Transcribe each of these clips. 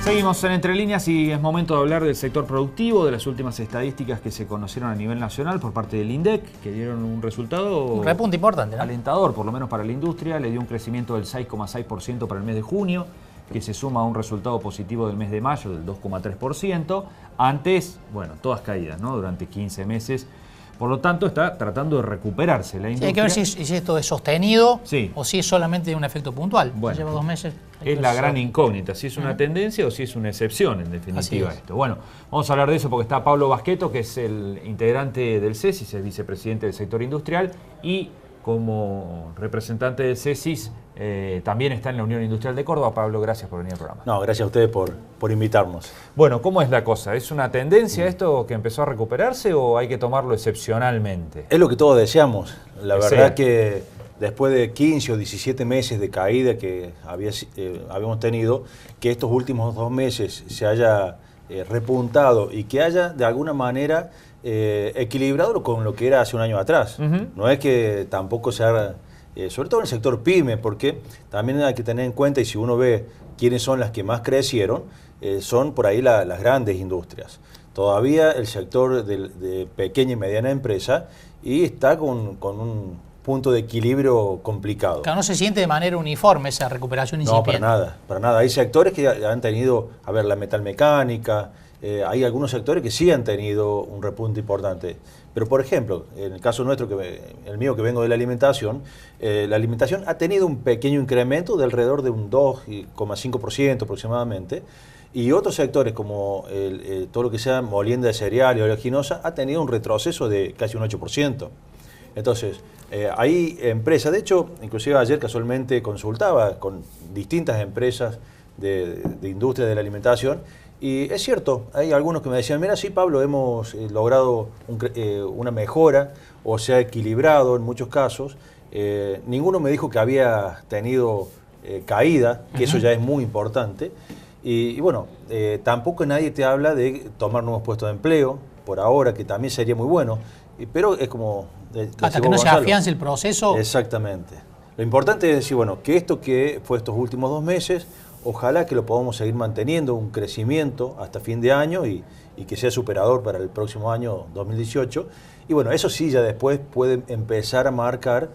Seguimos en Entre Líneas y es momento de hablar del sector productivo, de las últimas estadísticas que se conocieron a nivel nacional por parte del INDEC, que dieron un resultado un repunte importante, ¿no? Alentador, por lo menos para la industria. Le dio un crecimiento del 6,6% para el mes de junio, que se suma a un resultado positivo del mes de mayo del 2,3%. Antes, bueno, todas caídas, ¿no? Durante 15 meses. Por lo tanto, está tratando de recuperarse la industria. Sí, hay que ver si esto es sostenido, sí, o si es solamente un efecto puntual. Bueno, lleva 2 meses. Es la gran incógnita, si es una tendencia o si es una excepción, en definitiva, esto. Bueno, vamos a hablar de eso porque está Pablo Basqueto, que es el integrante del CESIS, es vicepresidente del sector industrial, y como representante del CESIS también está en la Unión Industrial de Córdoba. Pablo, gracias por venir al programa. No, gracias a ustedes por invitarnos. Bueno, ¿cómo es la cosa? ¿Es una tendencia esto que empezó a recuperarse o hay que tomarlo excepcionalmente? Es lo que todos deseamos. La verdad que después de 15 o 17 meses de caída que habíamos tenido, que estos últimos 2 meses se haya repuntado y que haya de alguna manera equilibrado con lo que era hace un año atrás. No es que tampoco se haga, sobre todo en el sector PYME, porque también hay que tener en cuenta, y si uno ve quiénes son las que más crecieron, son por ahí las grandes industrias. Todavía el sector de pequeña y mediana empresa y está con un punto de equilibrio complicado. Claro, no se siente de manera uniforme esa recuperación incipiente. No, para nada, para nada. Hay sectores que han tenido, a ver, la metalmecánica, hay algunos sectores que sí han tenido un repunte importante. Pero, por ejemplo, en el caso nuestro, el mío que vengo de la alimentación ha tenido un pequeño incremento de alrededor de un 2,5% aproximadamente. Y otros sectores como todo lo que sea molienda de cereal y oleaginosa ha tenido un retroceso de casi un 8%. Entonces, hay empresas, de hecho, inclusive ayer casualmente consultaba con distintas empresas de industria de la alimentación, y es cierto, hay algunos que me decían, mira, sí, Pablo, hemos logrado una mejora, o se ha equilibrado en muchos casos. Ninguno me dijo que había tenido caída, que eso ya es muy importante. Y bueno, tampoco nadie te habla de tomar nuevos puestos de empleo, por ahora, que también sería muy bueno, pero es como... Hasta que no se afiance el proceso. Exactamente. Lo importante es decir, bueno, que esto que fue estos últimos 2 meses, ojalá que lo podamos seguir manteniendo, un crecimiento hasta fin de año y que sea superador para el próximo año 2018. Y bueno, eso sí, ya después puede empezar a marcar,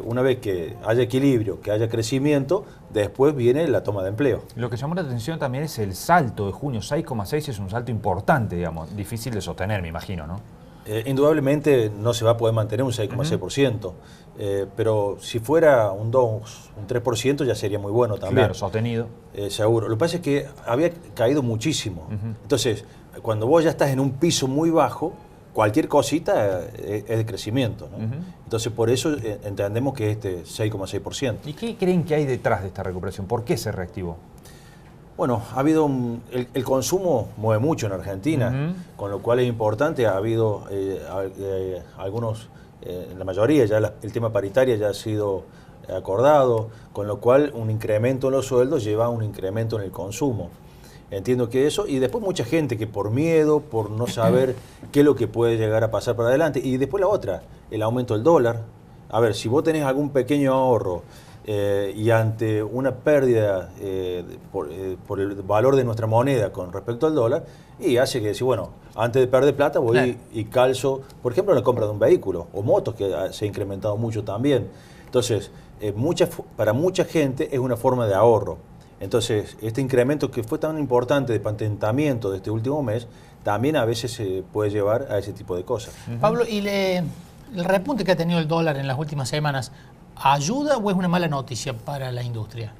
una vez que haya equilibrio, que haya crecimiento, después viene la toma de empleo. Lo que llamó la atención también es el salto de junio, 6,6 es un salto importante, digamos, difícil de sostener, me imagino, ¿no? Indudablemente no se va a poder mantener un 6,6%, pero si fuera un 2, un 3% ya sería muy bueno también. Claro, sostenido. Seguro. Lo que pasa es que había caído muchísimo. Entonces, cuando vos ya estás en un piso muy bajo, cualquier cosita es de crecimiento, ¿no? Entonces, por eso entendemos que es este 6,6%. ¿Y qué creen que hay detrás de esta recuperación? ¿Por qué se reactivó? Bueno, ha habido el consumo mueve mucho en Argentina, con lo cual es importante. Ha habido algunos, la mayoría, ya el tema paritaria ya ha sido acordado, con lo cual un incremento en los sueldos lleva a un incremento en el consumo. Entiendo que eso, y después mucha gente que por miedo, por no saber qué es lo que puede llegar a pasar para adelante, y después la otra, el aumento del dólar. A ver, si vos tenés algún pequeño ahorro, y ante una pérdida por el valor de nuestra moneda con respecto al dólar, y hace que decir, bueno, antes de perder plata voy y calzo, por ejemplo, en la compra de un vehículo, o motos, que se ha incrementado mucho también. Entonces, para mucha gente es una forma de ahorro. Entonces, este incremento que fue tan importante de patentamiento de este último mes, también a veces se puede llevar a ese tipo de cosas. Pablo, ¿y el repunte que ha tenido el dólar en las últimas semanas ayuda o es una mala noticia para la industria?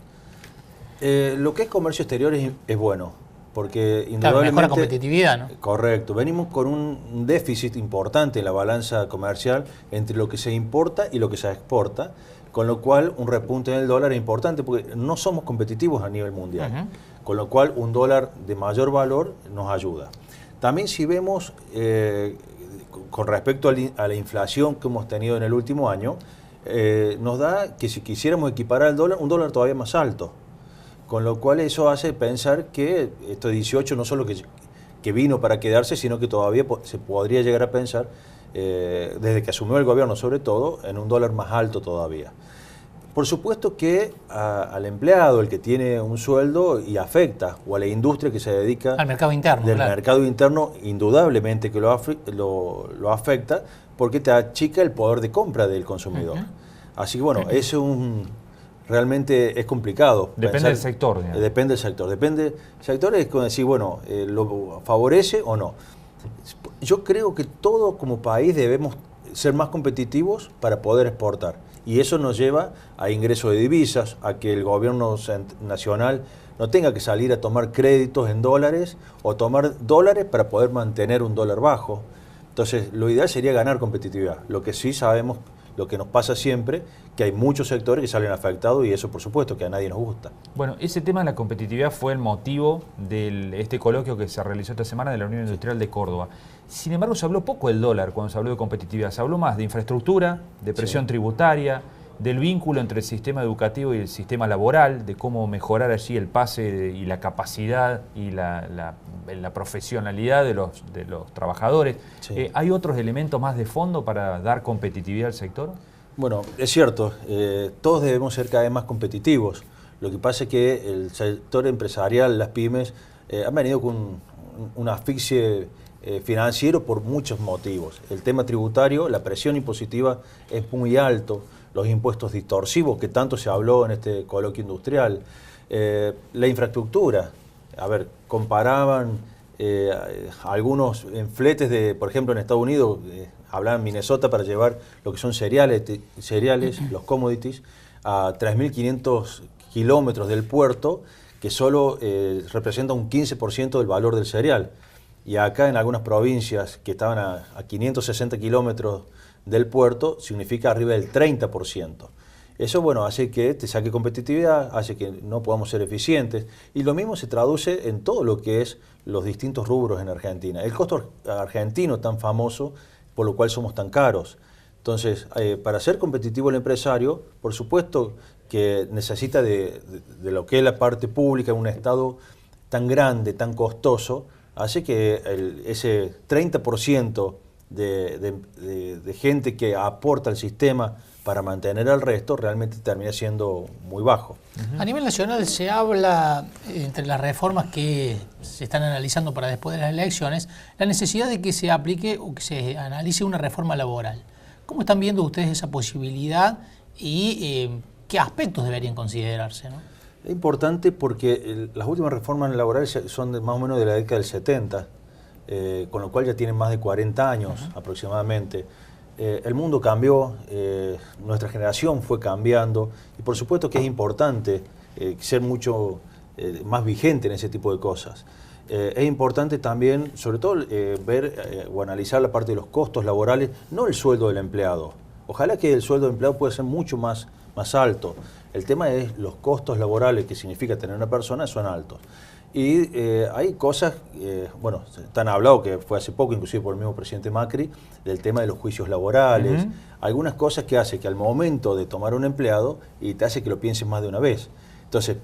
Lo que es comercio exterior es bueno, porque indudablemente... Claro, mejora competitividad, ¿no? Correcto. Venimos con un déficit importante en la balanza comercial entre lo que se importa y lo que se exporta, con lo cual un repunte en el dólar es importante porque no somos competitivos a nivel mundial, con lo cual un dólar de mayor valor nos ayuda. También si vemos con respecto a la inflación que hemos tenido en el último año, nos da que si quisiéramos equiparar el dólar, un dólar todavía más alto. Con lo cual eso hace pensar que esto de 18 no solo que vino para quedarse, sino que todavía se podría llegar a pensar, desde que asumió el gobierno sobre todo, en un dólar más alto todavía. Por supuesto que al empleado, el que tiene un sueldo y afecta, o a la industria que se dedica al mercado interno. Del claro. mercado interno, indudablemente que lo afecta, porque te achica el poder de compra del consumidor. Así que bueno, realmente es complicado. Depende del sector. Digamos. Depende del sector. Depende del sector, es como decir, bueno, ¿lo favorece o no? Yo creo que todos como país debemos ser más competitivos para poder exportar. Y eso nos lleva a ingreso de divisas, a que el gobierno nacional no tenga que salir a tomar créditos en dólares o tomar dólares para poder mantener un dólar bajo. Entonces, lo ideal sería ganar competitividad. Lo que sí sabemos, lo que nos pasa siempre, que hay muchos sectores que salen afectados y eso por supuesto que a nadie nos gusta. Bueno, ese tema de la competitividad fue el motivo de este coloquio que se realizó esta semana de la Unión Industrial de Córdoba. Sin embargo, se habló poco del dólar cuando se habló de competitividad. Se habló más de infraestructura, de presión tributaria, del vínculo entre el sistema educativo y el sistema laboral, de cómo mejorar allí el pase y la capacidad y la profesionalidad de los trabajadores. Sí. ¿Hay otros elementos más de fondo para dar competitividad al sector? Bueno, es cierto, todos debemos ser cada vez más competitivos. Lo que pasa es que el sector empresarial, las pymes, han venido con un asfixie financiero por muchos motivos. El tema tributario, la presión impositiva es muy alto, los impuestos distorsivos que tanto se habló en este coloquio industrial, la infraestructura. A ver, comparaban algunos fletes de, por ejemplo, en Estados Unidos, hablaban Minnesota para llevar lo que son cereales, los commodities, a 3.500 kilómetros del puerto, que solo representa un 15% del valor del cereal. Y acá en algunas provincias que estaban a 560 kilómetros del puerto, significa arriba del 30%. Eso, bueno, hace que te saque competitividad, hace que no podamos ser eficientes. Y lo mismo se traduce en todo lo que es los distintos rubros en Argentina. El costo argentino tan famoso, por lo cual somos tan caros. Entonces, para ser competitivo el empresario, por supuesto que necesita de lo que es la parte pública, un Estado tan grande, tan costoso, hace que ese 30% de gente que aporta al sistema para mantener al resto realmente termina siendo muy bajo. A nivel nacional se habla, entre las reformas que se están analizando para después de las elecciones, la necesidad de que se aplique o que se analice una reforma laboral. ¿Cómo están viendo ustedes esa posibilidad y qué aspectos deberían considerarse, ¿no? Es importante porque las últimas reformas laborales son más o menos de la década del 70, con lo cual ya tienen más de 40 años aproximadamente. El mundo cambió, nuestra generación fue cambiando y por supuesto que es importante ser mucho más vigente en ese tipo de cosas. Es importante también, sobre todo, ver o analizar la parte de los costos laborales, no el sueldo del empleado. Ojalá que el sueldo del empleado pueda ser mucho más alto. El tema es los costos laborales que significa tener una persona son altos. Y hay cosas, bueno, tan hablado que fue hace poco, inclusive por el mismo presidente Macri, del tema de los juicios laborales, algunas cosas que hace que al momento de tomar un empleado y te hace que lo pienses más de una vez. Entonces,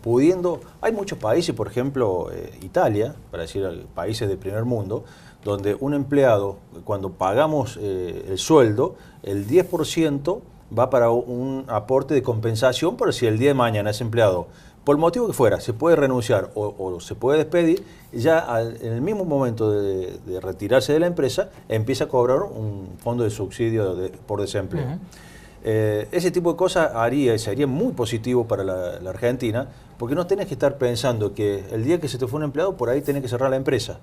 hay muchos países, por ejemplo, Italia, para decir países del primer mundo, donde un empleado, cuando pagamos el sueldo, el 10% va para un aporte de compensación por si el día de mañana ese empleado, por el motivo que fuera, se puede renunciar o se puede despedir, ya en el mismo momento de retirarse de la empresa, empieza a cobrar un fondo de subsidio por desempleo. Ese tipo de cosas sería muy positivo para la Argentina, porque no tenés que estar pensando que el día que se te fue un empleado, por ahí tenés que cerrar la empresa.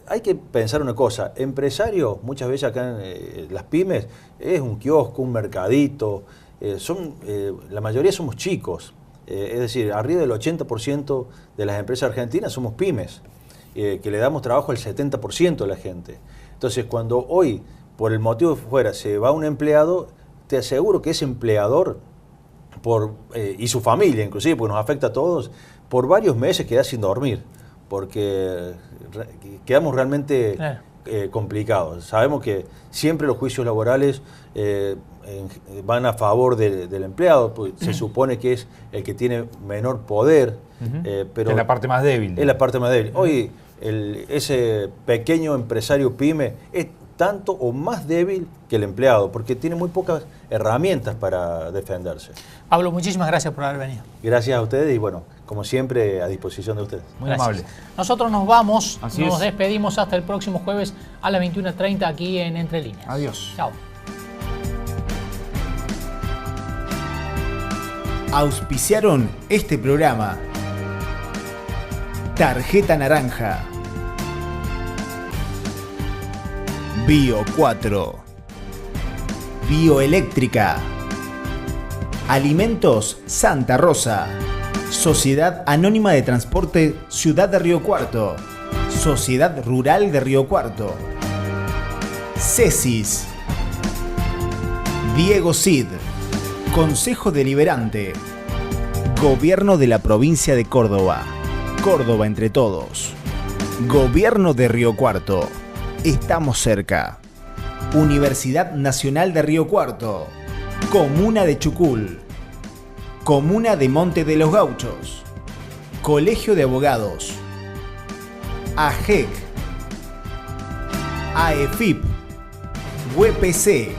Hay que pensar una cosa, empresario, muchas veces acá en las pymes, es un kiosco, un mercadito, la mayoría somos chicos. Es decir, arriba del 80% de las empresas argentinas somos pymes, que le damos trabajo al 70% de la gente. Entonces, cuando hoy, por el motivo que fuera, se va un empleado, te aseguro que ese empleador, y su familia inclusive, porque nos afecta a todos, por varios meses queda sin dormir, porque quedamos realmente complicados. Sabemos que siempre los juicios laborales van a favor del empleado, pues se supone que es el que tiene menor poder, pero es la parte más débil. Es la parte más débil. Hoy ese pequeño empresario pyme tanto o más débil que el empleado, porque tiene muy pocas herramientas para defenderse. Pablo, muchísimas gracias por haber venido. Gracias a ustedes y bueno, como siempre, a disposición de ustedes. Muy Gracias. amable. Nosotros nos vamos, Así nos es. despedimos hasta el próximo jueves a las 21:30 aquí en Entre Líneas. Adiós. Chao. Auspiciaron este programa. Tarjeta Naranja. Bio 4. Bioeléctrica. Alimentos Santa Rosa. Sociedad Anónima de Transporte Ciudad de Río Cuarto. Sociedad Rural de Río Cuarto. CESIS. Diego Cid. Consejo Deliberante. Gobierno de la Provincia de Córdoba. Córdoba entre todos. Gobierno de Río Cuarto. Estamos cerca. Universidad Nacional de Río Cuarto. Comuna de Chucul. Comuna de Monte de los Gauchos. Colegio de Abogados. AGEC. AEFIP. UPC.